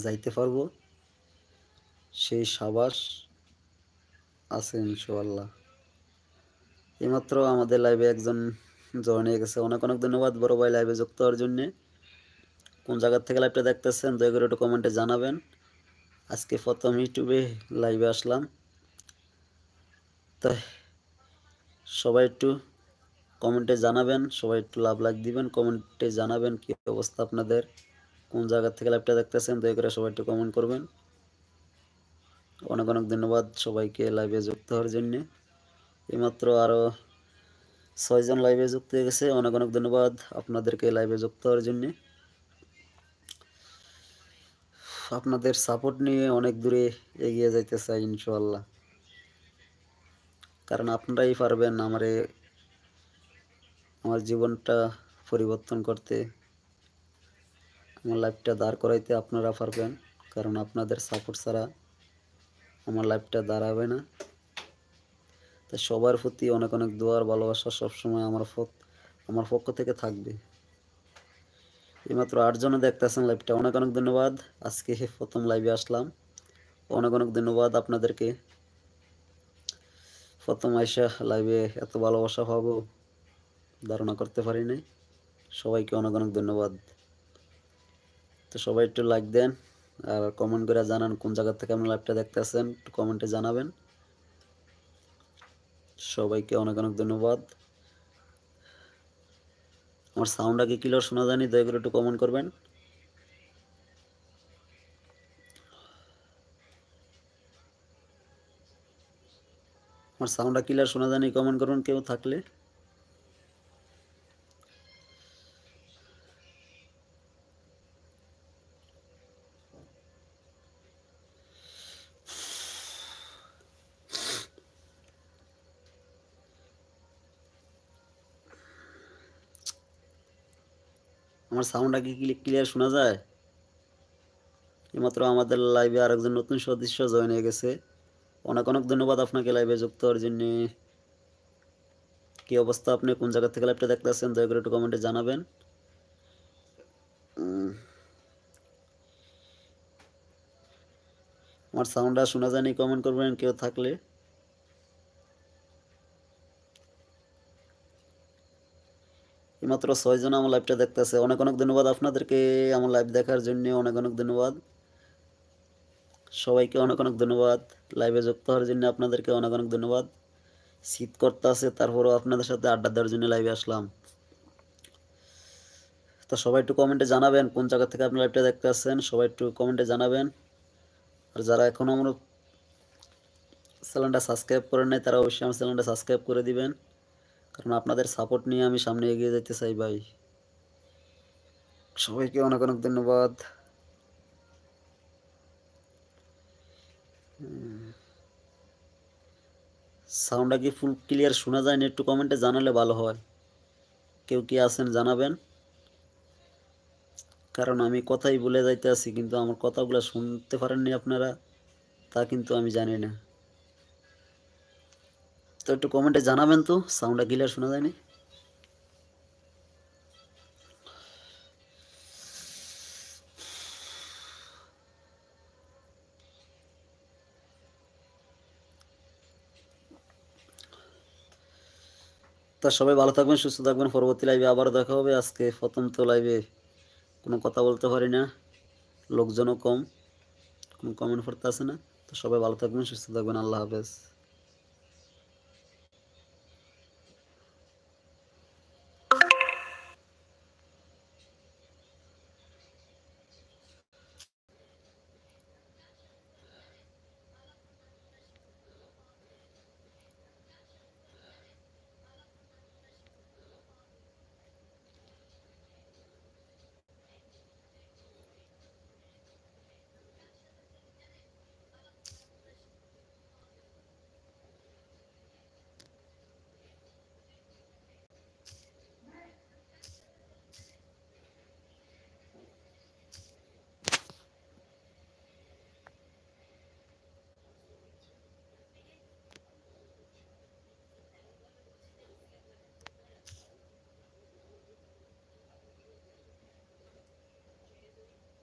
যাইতে পারবো সেই সাবাস আছে ইনশাআল্লাহ। এইমাত্র আমাদের লাইভে একজন জয়েন হয়ে গেছে, অনেক অনেক ধন্যবাদ বড় ভাই লাইভে যুক্ত হওয়ার জন্য। কোন জায়গা থেকে লাইভটা দেখতেছেন দয়া করে একটু কমেন্টে জানাবেন। আজকে প্রথম ইউটিউবে লাইভে আসলাম, তাই সবাই একটু কমেন্টে জানাবেন, সবাই একটু লাভ লাইক দিবেন, কমেন্টে জানাবেন কি অবস্থা আপনাদের, কোন জায়গা থেকে লাইভটা দেখতেছেন দয়া করে সবাই একটু কমেন্ট করবেন। অনেক অনেক ধন্যবাদ সবাইকে লাইভে যুক্ত হওয়ার জন্য। এইমাত্র আরও 6 জন লাইভে যুক্ত হয়ে গেছে, অনেক অনেক ধন্যবাদ আপনাদেরকে লাইভে যুক্ত হওয়ার জন্য। আপনাদের সাপোর্ট নিয়ে অনেক দূরে এগিয়ে যাইতে চাই ইনশাআল্লাহ, কারণ আপনারাই পারবেন আমার জীবনটা পরিবর্তন করতে, আমার লাইফটা দাঁড় করাইতে আপনারা পারবেন, কারণ আপনাদের সাপোর্ট ছাড়া আমার লাইফটা দাঁড়াবে না। তাই সবার প্রতি অনেক অনেক দোয়ার ভালোবাসা সবসময় আমার পক্ষ থেকে থাকবে। এইমাত্র 8 জনে দেখতেছেন লাইভটা, অনেক অনেক ধন্যবাদ। আজকে প্রথম লাইভে আসলাম, অনেক অনেক ধন্যবাদ আপনাদেরকে। প্রথম আইসা লাইভে এত ভালোবাসা পাবো ধারণা করতে পারি নাই। সবাইকে অনেক অনেক ধন্যবাদ। তো সবাই একটু লাইক দেন আর কমেন্ট করে জানান কোন জায়গা থেকে আপনি লাইভটা দেখতেছেন, একটু কমেন্টে জানাবেন। সবাইকে অনেক অনেক ধন্যবাদ। আমার সাউন্ডটা কি ক্লিয়ার শোনা যায়নি দয়া করে একটু কমেন্ট করবেন। আমার সাউন্ডটা ক্লিয়ার শোনা যায়নি কমেন্ট করবেন কেউ থাকলে। আমার সাউন্ডটা কি ক্লিয়ার শোনা যায়? এইমাত্র আমাদের লাইভে আরেকজন নতুন সদস্য জয়েন হয়ে গেছে, অনেক অনেক ধন্যবাদ আপনাকে লাইভে যুক্ত হওয়ার জন্য। কি অবস্থা, আপনি কোন জায়গা থেকে লাইভটা দেখতেছেন দয়া করে একটু কমেন্টে জানাবেন। আমার সাউন্ডটা শোনা যায়নি কমেন্ট করবেন কেউ থাকলে। এইমাত্র 6 জন আমার লাইভটা দেখতেছে, অনেক অনেক ধন্যবাদ আপনাদেরকে আমার লাইভ দেখার জন্য, অনেক অনেক ধন্যবাদ সবাইকে, অনেক অনেক ধন্যবাদ লাইভে যুক্ত হওয়ার জন্য, আপনাদেরকে অনেক অনেক ধন্যবাদ। শীত করতে আছে তারপরেও আপনাদের সাথে আড্ডা দেওয়ার জন্য লাইভে আসলাম। তো সবাই একটু কমেন্টে জানাবেন কোন জায়গা থেকে আপনি লাইভটা দেখতে আসছেন, সবাই একটু কমেন্টে জানাবেন। আর যারা এখনও আমার চ্যানেলটা সাবস্ক্রাইব করেন নাই তারা অবশ্যই আমার চ্যানেলটা সাবস্ক্রাইব করে দিবেন, কারণ আপনাদের সাপোর্ট নিয়ে আমি সামনে এগিয়ে যেতে চাই ভাই। সবাইকে অনেক অনেক ধন্যবাদ। সাউন্ডটা কি ফুল ক্লিয়ার শোনা যায় না একটু কমেন্টে জানালে ভালো হয়, কেউ কি আছেন জানাবেন, কারণ আমি কথাই বলে যাইতে আছি কিন্তু আমার কথাগুলো শুনতে পারেননি আপনারা তা কিন্তু আমি জানি না। তো একটু কমেন্টে জানাবেন তো সাউন্ডটা ক্লিয়ার শোনা যায়নি। তা সবাই ভালো থাকবেন, সুস্থ থাকবেন, পরবর্তী লাইভে আবার দেখা হবে। আজকে প্রথম তো লাইভে কোনো কথা বলতে পারি না, লোকজনও কম, কোনো কমেন্ট করতে আসে না। তো সবাই ভালো থাকবেন, সুস্থ থাকবেন, আল্লাহ হাফেজ।